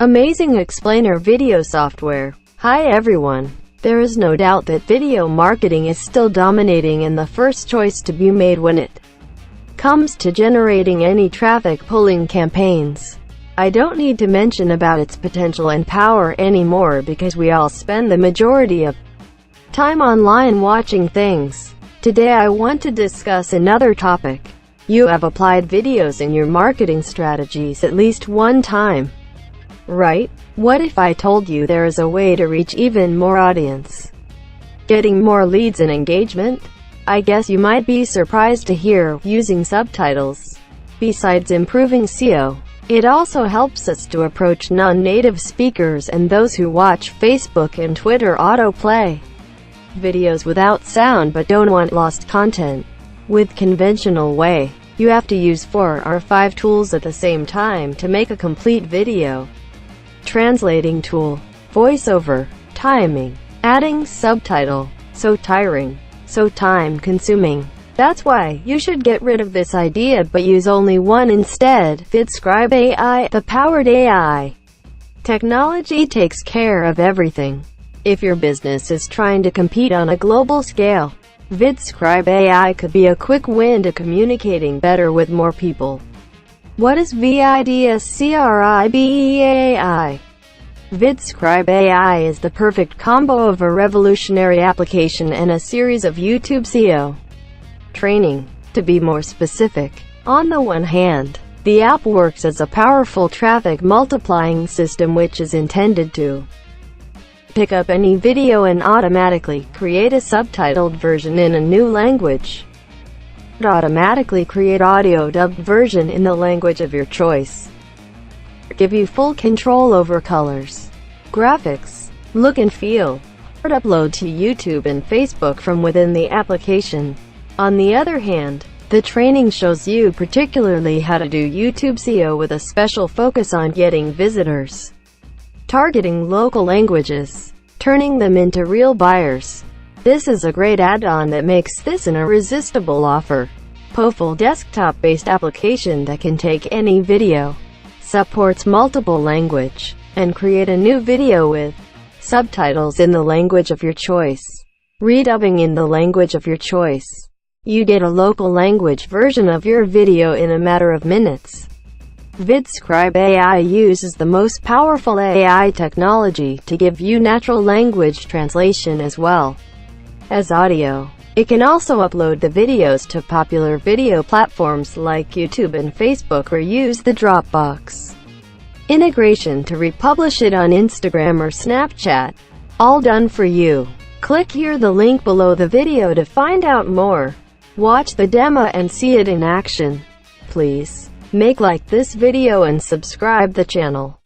Amazing explainer video software. Hi everyone. There is no doubt that video marketing is still dominating and the first choice to be made when it comes to generating any traffic-pulling campaigns. I don't need to mention about its potential and power anymore because we all spend the majority of time online watching things. Today I want to discuss another topic. You have applied videos in your marketing strategies at least one time, right? What if I told you there is a way to reach even more audience, getting more leads and engagement? I guess you might be surprised to hear using subtitles. Besides improving SEO, it also helps us to approach non-native speakers and those who watch Facebook and Twitter autoplay videos without sound but don't want lost content. With conventional way, you have to use 4 or 5 tools at the same time to make a complete video. Translating tool, voiceover, timing, adding subtitle. So tiring, so time-consuming. That's why you should get rid of this idea but use only one instead. Videoscribe AI, the powered AI technology takes care of everything. If your business is trying to compete on a global scale, Videoscribe AI could be a quick win to communicating better with more people. What is Videoscribe AI? Videoscribe AI is the perfect combo of a revolutionary application and a series of YouTube SEO training. To be more specific, on the one hand, the app works as a powerful traffic multiplying system which is intended to pick up any video and automatically create a subtitled version in a new language. Automatically create audio dubbed version in the language of your choice. Give you full control over colors, graphics, look and feel. Upload to YouTube and Facebook from within the application. On the other hand, the training shows you particularly how to do YouTube SEO with a special focus on getting visitors, targeting local languages, turning them into real buyers. This is a great add-on that makes this an irresistible offer. Powerful desktop-based application that can take any video, supports multiple language, and create a new video with subtitles in the language of your choice, redubbing in the language of your choice. You get a local language version of your video in a matter of minutes. Videoscribe AI uses the most powerful AI technology to give you natural language translation as well as audio. It can also upload the videos to popular video platforms like YouTube and Facebook or use the Dropbox integration to republish it on Instagram or Snapchat. All done for you. Click here the link below the video to find out more. Watch the demo and see it in action. Please make like this video and subscribe the channel.